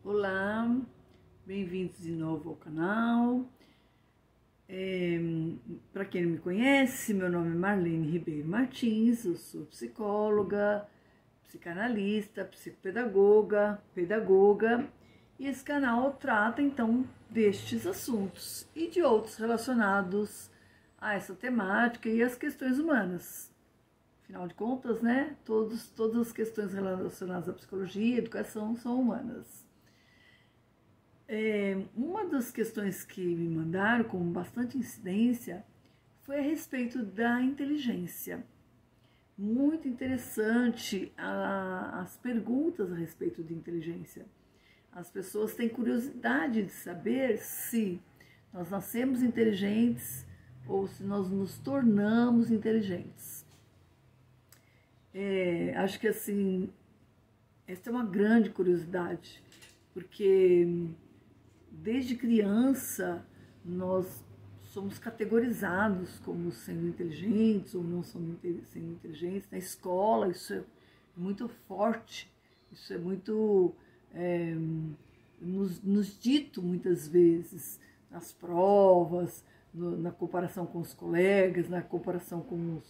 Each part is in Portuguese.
Olá, bem-vindos de novo ao canal. Para quem não me conhece, meu nome é Marlene Ribeiro Martins, eu sou psicóloga, psicanalista, psicopedagoga, pedagoga, e esse canal trata então destes assuntos e de outros relacionados a essa temática e as questões humanas. Afinal de contas, né, todas as questões relacionadas à psicologia e educação são humanas. Uma das questões que me mandaram com bastante incidência foi a respeito da inteligência. Muito interessante as perguntas a respeito de inteligência. As pessoas têm curiosidade de saber se nós nascemos inteligentes ou se nós nos tornamos inteligentes. Acho que assim, essa é uma grande curiosidade, porque desde criança nós somos categorizados como sendo inteligentes ou não sendo inteligentes. Na escola isso é muito forte, isso é muito nos dito muitas vezes, nas provas, na comparação com os colegas, na comparação com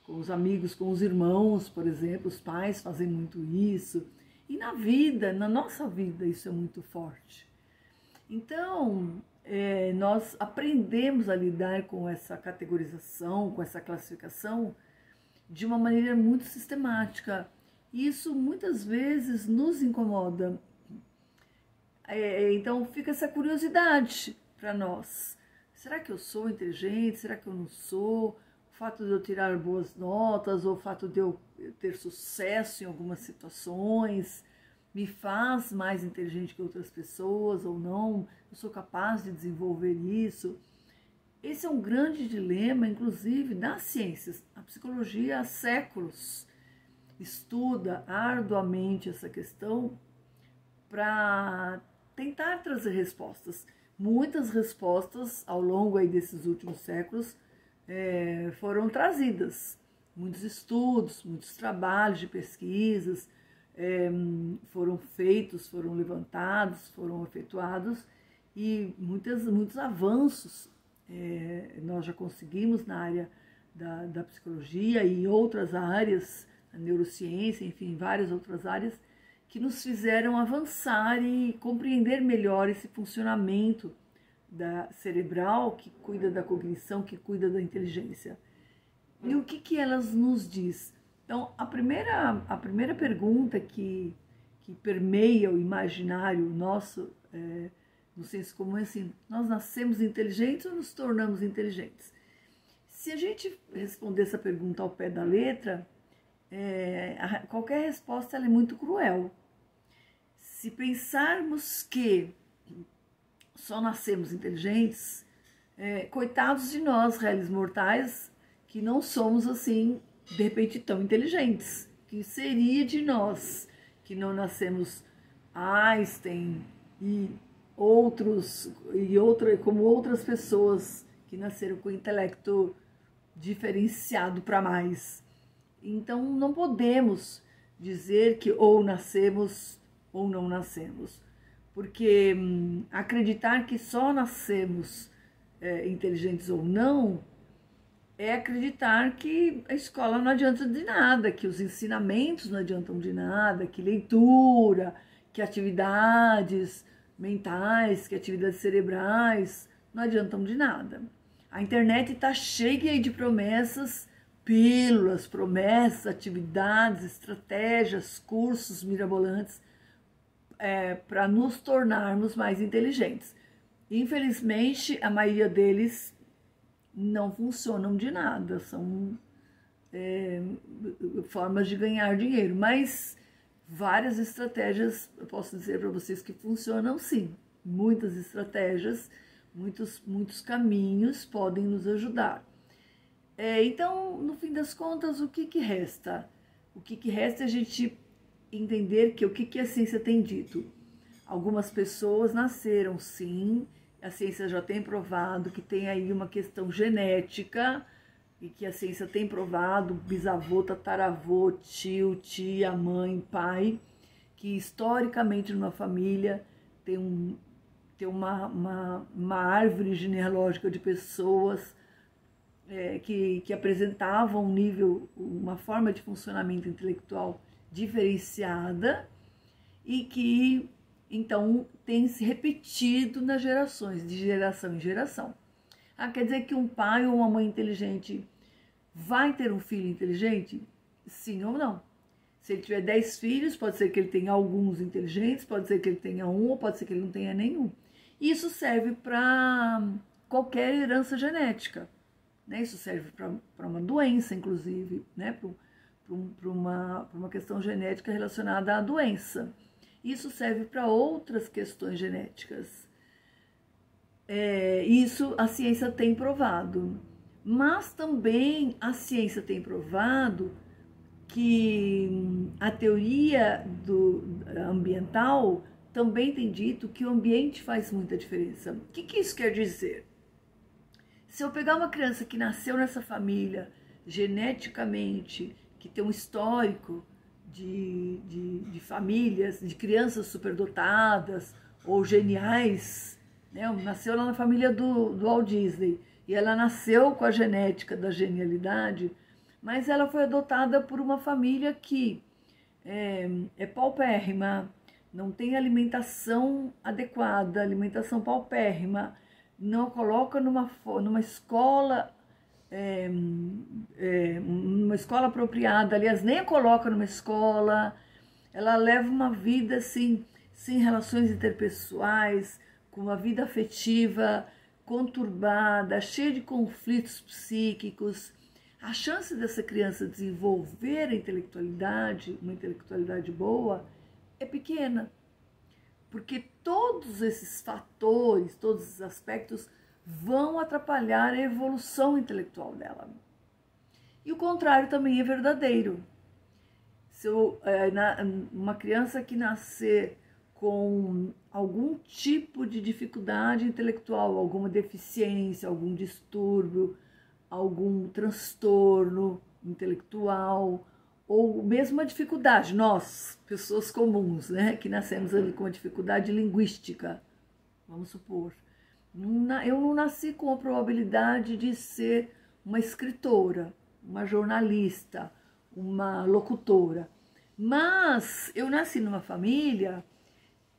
os amigos, com os irmãos, por exemplo. Os pais fazem muito isso. E na vida, na nossa vida, isso é muito forte. Então, nós aprendemos a lidar com essa categorização, com essa classificação, de uma maneira muito sistemática. E isso muitas vezes nos incomoda. Então fica essa curiosidade para nós. Será que eu sou inteligente? Será que eu não sou? O fato de eu tirar boas notas, ou o fato de eu ter sucesso em algumas situações, me faz mais inteligente que outras pessoas ou não? Eu sou capaz de desenvolver isso? Esse é um grande dilema, inclusive, das ciências. A psicologia há séculos estuda arduamente essa questão para tentar trazer respostas. Muitas respostas ao longo aí desses últimos séculos foram trazidas. Muitos estudos, muitos trabalhos de pesquisas foram feitos, foram levantados, foram efetuados, e muitos avanços nós já conseguimos na área da psicologia e em outras áreas, a neurociência, enfim, várias outras áreas, que nos fizeram avançar e compreender melhor esse funcionamento cerebral que cuida da cognição, que cuida da inteligência. E o que elas nos diz? Então, a primeira pergunta que permeia o imaginário nosso, no senso comum, é assim: nós nascemos inteligentes ou nos tornamos inteligentes? Se a gente responder essa pergunta ao pé da letra, qualquer resposta ela é muito cruel. Se pensarmos que só nascemos inteligentes, coitados de nós, réis mortais, que não somos assim, de repente, tão inteligentes. Que seria de nós que não nascemos Einstein como outras pessoas que nasceram com intelecto diferenciado para mais. Então, não podemos dizer que ou nascemos ou não nascemos, porque acreditar que só nascemos inteligentes ou não é acreditar que a escola não adianta de nada, que os ensinamentos não adiantam de nada, que leitura, que atividades mentais, que atividades cerebrais não adiantam de nada. A internet está cheia de promessas, pílulas, promessas, atividades, estratégias, cursos mirabolantes para nos tornarmos mais inteligentes. Infelizmente, a maioria deles não funcionam de nada, são formas de ganhar dinheiro, mas várias estratégias, eu posso dizer para vocês que funcionam sim. Muitas estratégias, muitos caminhos podem nos ajudar. Então, no fim das contas, o que resta? O que resta é a gente entender que o que a ciência tem dito. Algumas pessoas nasceram sim, a ciência já tem provado que tem aí uma questão genética, e que a ciência tem provado, bisavô, tataravô, tio, tia, mãe, pai, que historicamente numa família ter uma árvore genealógica de pessoas que apresentavam um nível, uma forma de funcionamento intelectual diferenciada e que, então, tem se repetido nas gerações, de geração em geração. Quer dizer que um pai ou uma mãe inteligente vai ter um filho inteligente? Sim ou não? Se ele tiver 10 filhos, pode ser que ele tenha alguns inteligentes, pode ser que ele tenha um, ou pode ser que ele não tenha nenhum. Isso serve para qualquer herança genética, né? Isso serve para uma doença, inclusive, né? Para uma questão genética relacionada à doença. Isso serve para outras questões genéticas. Isso a ciência tem provado. Mas também a ciência tem provado que a teoria ambiental também tem dito que o ambiente faz muita diferença. O que isso quer dizer? Se eu pegar uma criança que nasceu nessa família, geneticamente, que tem um histórico de famílias, de crianças superdotadas ou geniais, né? Nasceu lá na família do Walt Disney, e ela nasceu com a genética da genialidade, mas ela foi adotada por uma família que é paupérrima, não tem alimentação adequada, alimentação paupérrima, não coloca numa escola, numa escola apropriada, aliás, nem a coloca numa escola, ela leva uma vida assim, sem relações interpessoais, com uma vida afetiva conturbada, cheia de conflitos psíquicos. A chance dessa criança desenvolver a intelectualidade, uma intelectualidade boa, é pequena. Porque todos esses fatores, todos esses aspectos vão atrapalhar a evolução intelectual dela. E o contrário também é verdadeiro. Se uma criança que nascer com algum tipo de dificuldade intelectual, alguma deficiência, algum distúrbio, algum transtorno intelectual, ou mesmo uma dificuldade, nós, pessoas comuns, né, que nascemos ali com uma dificuldade linguística, vamos supor, eu não nasci com a probabilidade de ser uma escritora, uma jornalista, uma locutora, mas eu nasci numa família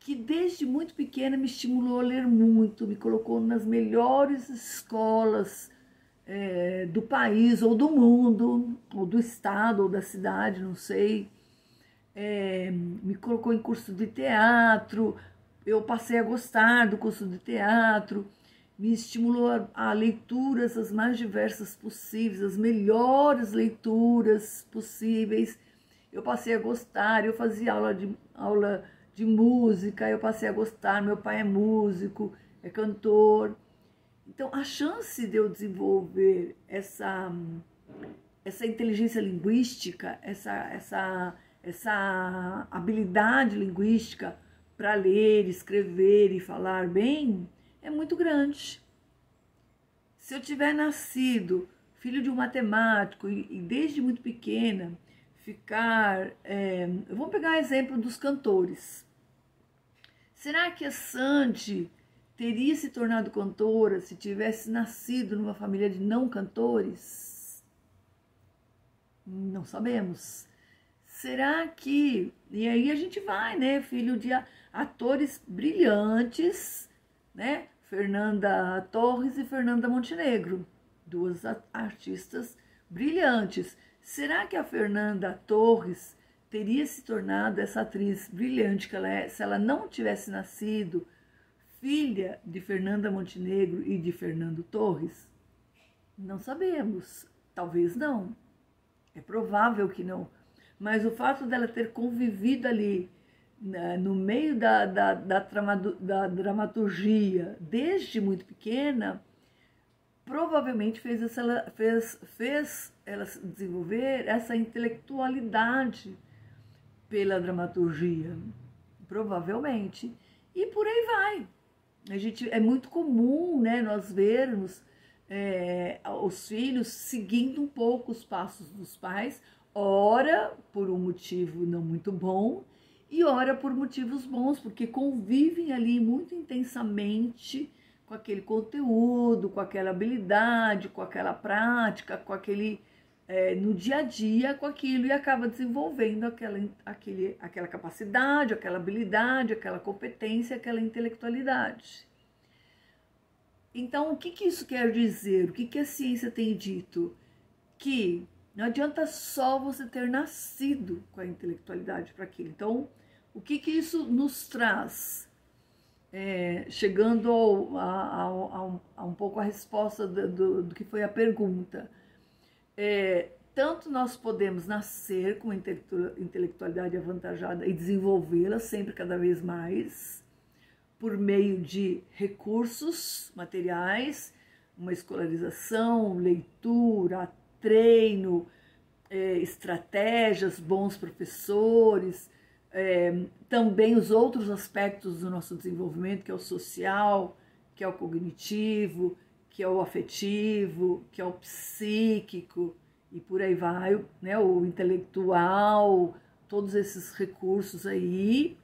que desde muito pequena me estimulou a ler muito, me colocou nas melhores escolas do país, ou do mundo, ou do estado, ou da cidade, não sei. Me colocou em curso de teatro, eu passei a gostar do curso de teatro, me estimulou a leituras as mais diversas possíveis, as melhores leituras possíveis. Eu passei a gostar, eu fazia aula de música, eu passei a gostar, meu pai é músico, é cantor. Então, a chance de eu desenvolver essa inteligência linguística, essa habilidade linguística para ler, escrever e falar bem, é muito grande. Se eu tiver nascido filho de um matemático e desde muito pequena vamos pegar o exemplo dos cantores. Será que a Sandy teria se tornado cantora se tivesse nascido numa família de não cantores? Não sabemos. Será que... E aí a gente vai, né? Filho de atores brilhantes, né? Fernanda Torres e Fernanda Montenegro. Duas artistas brilhantes. Será que a Fernanda Torres teria se tornado essa atriz brilhante que ela é se ela não tivesse nascido filha de Fernanda Montenegro e de Fernando Torres? Não sabemos. Talvez não. É provável que não. Mas o fato dela ter convivido ali, né, no meio da dramaturgia desde muito pequena, provavelmente fez ela desenvolver essa intelectualidade pela dramaturgia. Provavelmente. E por aí vai. É muito comum, né, nós vermos os filhos seguindo um pouco os passos dos pais, ora por um motivo não muito bom, e ora por motivos bons, porque convivem ali muito intensamente com aquele conteúdo, com aquela habilidade, com aquela prática, com aquele no dia a dia, com aquilo, e acaba desenvolvendo aquela capacidade, aquela habilidade, aquela competência, aquela intelectualidade. Então, o que isso quer dizer? O que a ciência tem dito? Que não adianta só você ter nascido com a intelectualidade para aquilo. Então, o que isso nos traz? Chegando a um pouco a resposta do que foi a pergunta. Tanto nós podemos nascer com intelectualidade avantajada e desenvolvê-la sempre cada vez mais, por meio de recursos materiais, uma escolarização, leitura, treino, estratégias, bons professores, também os outros aspectos do nosso desenvolvimento, que é o social, que é o cognitivo, que é o afetivo, que é o psíquico, e por aí vai, né, o intelectual, todos esses recursos aí.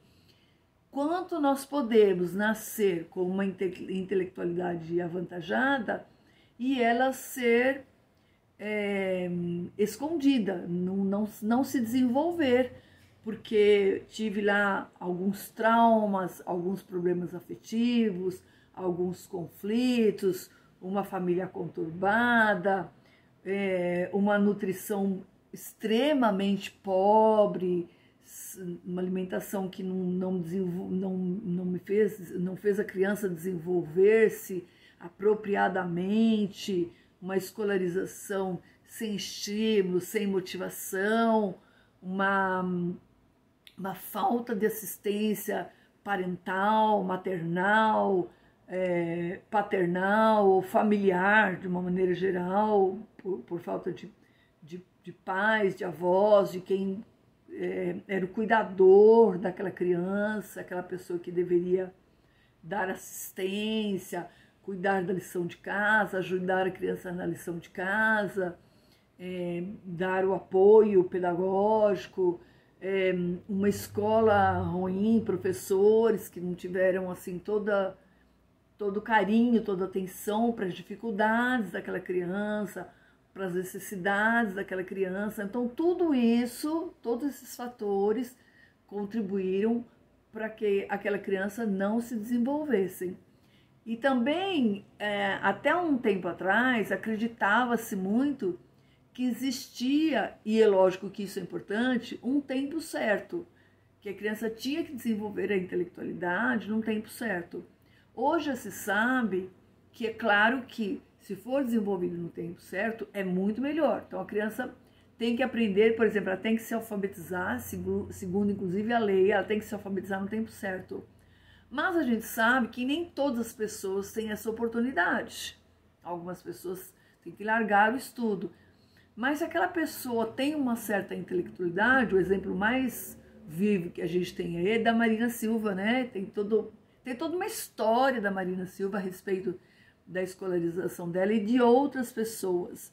Quanto nós podemos nascer com uma intelectualidade avantajada e ela ser escondida, não se desenvolver, porque tive lá alguns traumas, alguns problemas afetivos, alguns conflitos, uma família conturbada, uma nutrição extremamente pobre, uma alimentação que não fez a criança desenvolver-se apropriadamente, uma escolarização sem estímulo, sem motivação, uma falta de assistência parental, maternal, paternal ou familiar, de uma maneira geral, por falta de pais, de avós, de quem era o cuidador daquela criança, aquela pessoa que deveria dar assistência, cuidar da lição de casa, ajudar a criança na lição de casa, dar o apoio pedagógico, uma escola ruim, professores que não tiveram assim todo o carinho, toda a atenção para as dificuldades daquela criança, para as necessidades daquela criança. Então, tudo isso, todos esses fatores contribuíram para que aquela criança não se desenvolvesse. E também, até um tempo atrás, acreditava-se muito que existia, e é lógico que isso é importante, um tempo certo, que a criança tinha que desenvolver a intelectualidade num tempo certo. Hoje se sabe que é claro que, se for desenvolvido no tempo certo, é muito melhor. Então, a criança tem que aprender, por exemplo, ela tem que se alfabetizar, segundo inclusive a lei, ela tem que se alfabetizar no tempo certo. Mas a gente sabe que nem todas as pessoas têm essa oportunidade. Algumas pessoas têm que largar o estudo. Mas se aquela pessoa tem uma certa intelectualidade, o exemplo mais vivo que a gente tem aí é da Marina Silva, né? Tem toda uma história da Marina Silva a respeito da escolarização dela e de outras pessoas.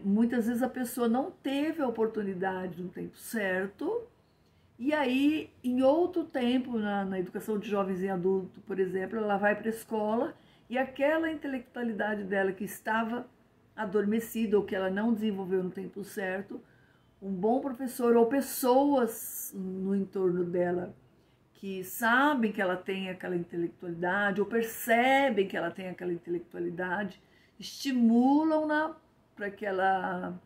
Muitas vezes a pessoa não teve a oportunidade no tempo certo, e aí, em outro tempo, na educação de jovens e adultos, por exemplo, ela vai para a escola e aquela intelectualidade dela que estava adormecida ou que ela não desenvolveu no tempo certo, um bom professor ou pessoas no entorno dela que sabem que ela tem aquela intelectualidade ou percebem que ela tem aquela intelectualidade, estimulam-na para que ela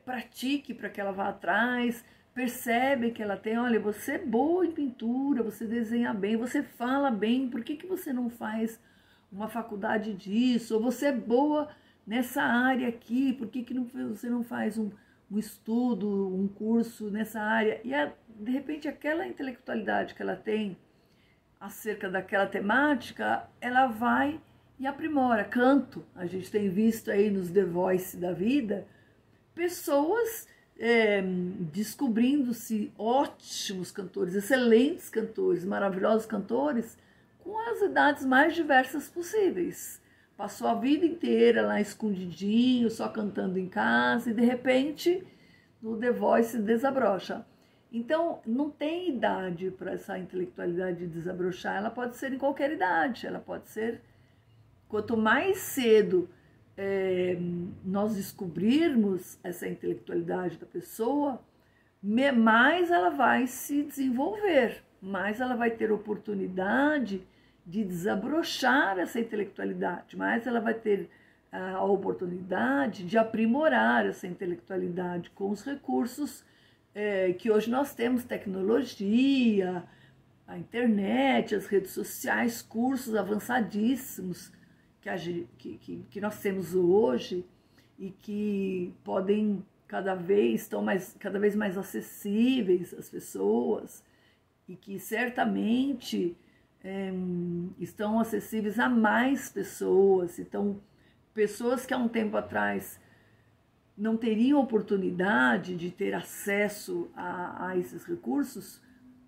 pratique, para que ela vá atrás, percebem que ela tem, olha, você é boa em pintura, você desenha bem, você fala bem, por que você não faz uma faculdade disso? Ou você é boa nessa área aqui, por que você não faz um estudo, um curso nessa área? E de repente aquela intelectualidade que ela tem acerca daquela temática, ela vai e aprimora. Canto, a gente tem visto aí nos The Voice da vida, pessoas descobrindo-se ótimos cantores, excelentes cantores, maravilhosos cantores, com as idades mais diversas possíveis. Passou a vida inteira lá escondidinho, só cantando em casa, e de repente no The Voice desabrocha. Então, não tem idade para essa intelectualidade desabrochar, ela pode ser em qualquer idade, ela pode ser... Quanto mais cedo nós descobrirmos essa intelectualidade da pessoa, mais ela vai se desenvolver, mais ela vai ter oportunidade de desabrochar essa intelectualidade, mais ela vai ter a oportunidade de aprimorar essa intelectualidade com os recursos que hoje nós temos, tecnologia, a internet, as redes sociais, cursos avançadíssimos que nós temos hoje e que podem cada vez mais acessíveis às pessoas e que certamente estão acessíveis a mais pessoas. Então, pessoas que há um tempo atrás não teriam oportunidade de ter acesso a esses recursos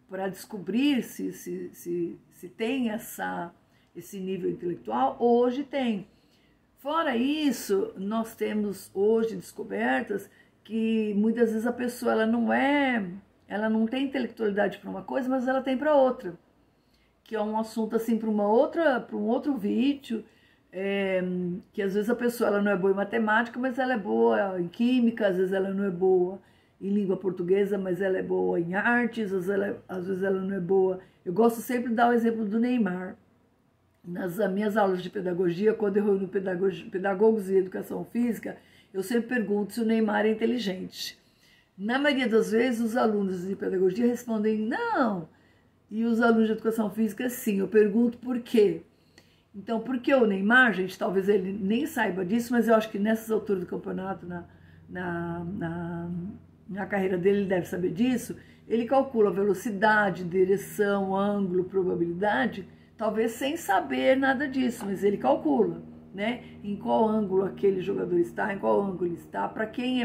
para descobrir se tem esse nível intelectual, hoje tem. Fora isso, nós temos hoje descobertas que muitas vezes a pessoa ela não tem intelectualidade para uma coisa, mas ela tem para outra, que é um assunto assim para um outro vídeo, que às vezes a pessoa ela não é boa em matemática, mas ela é boa em química, às vezes ela não é boa em língua portuguesa, mas ela é boa em artes, às vezes ela não é boa. Eu gosto sempre de dar o exemplo do Neymar. Nas minhas aulas de pedagogia, quando eu reúno pedagogos em educação física, eu sempre pergunto se o Neymar é inteligente. Na maioria das vezes, os alunos de pedagogia respondem não, e os alunos de educação física sim. Eu pergunto por quê. Então, porque o Neymar, gente, talvez ele nem saiba disso, mas eu acho que nessas alturas do campeonato, na carreira dele, ele deve saber disso. Ele calcula velocidade, direção, ângulo, probabilidade, talvez sem saber nada disso, mas ele calcula, né? Em qual ângulo aquele jogador está, em qual ângulo ele está, para quem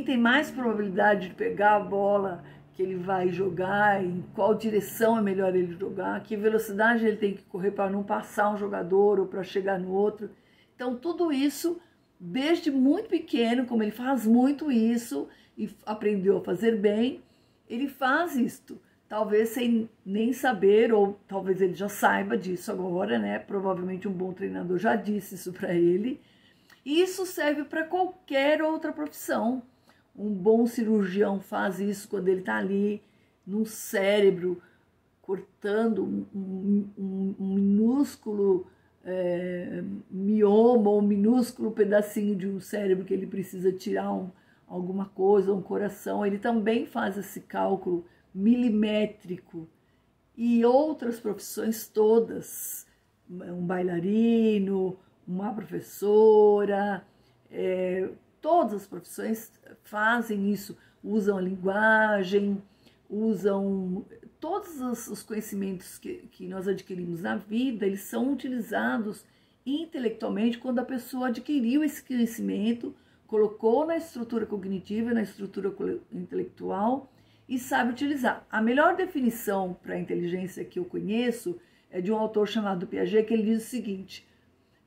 tem mais probabilidade de pegar a bola que ele vai jogar, em qual direção é melhor ele jogar, que velocidade ele tem que correr para não passar um jogador ou para chegar no outro. Então, tudo isso, desde muito pequeno, como ele faz muito isso e aprendeu a fazer bem, ele faz isto. Talvez sem nem saber, ou talvez ele já saiba disso agora, né? Provavelmente um bom treinador já disse isso para ele. E isso serve para qualquer outra profissão. Um bom cirurgião faz isso quando ele está ali no cérebro, cortando um minúsculo mioma, ou um minúsculo pedacinho de um cérebro que ele precisa tirar alguma coisa, um coração. Ele também faz esse cálculo milimétrico. E outras profissões todas, um bailarino, uma professora, todas as profissões fazem isso, usam a linguagem, usam todos os conhecimentos que nós adquirimos na vida, eles são utilizados intelectualmente quando a pessoa adquiriu esse conhecimento, colocou na estrutura cognitiva, na estrutura intelectual e sabe utilizar. A melhor definição para a inteligência que eu conheço é de um autor chamado Piaget, que ele diz o seguinte: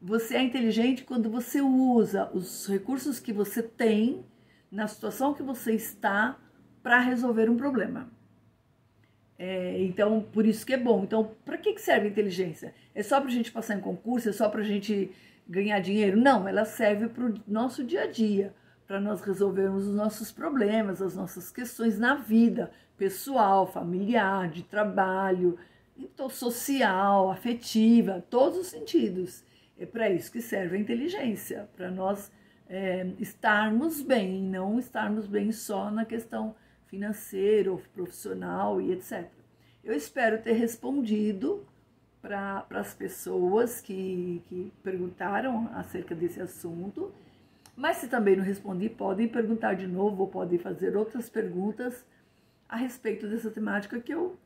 você é inteligente quando você usa os recursos que você tem na situação que você está para resolver um problema. Então, por isso que é bom. Então, para que serve a inteligência? É só para a gente passar em concurso? É só para a gente ganhar dinheiro? Não, ela serve para o nosso dia a dia, para nós resolvermos os nossos problemas, as nossas questões na vida pessoal, familiar, de trabalho, então, social, afetiva, todos os sentidos. É para isso que serve a inteligência, para nós estarmos bem, não estarmos bem só na questão financeira ou profissional e etc. Eu espero ter respondido para as pessoas que perguntaram acerca desse assunto, mas se também não respondi, podem perguntar de novo ou podem fazer outras perguntas a respeito dessa temática que eu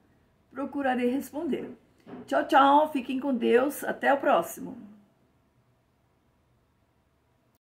procurarei responder. Tchau, tchau, fiquem com Deus, até o próximo.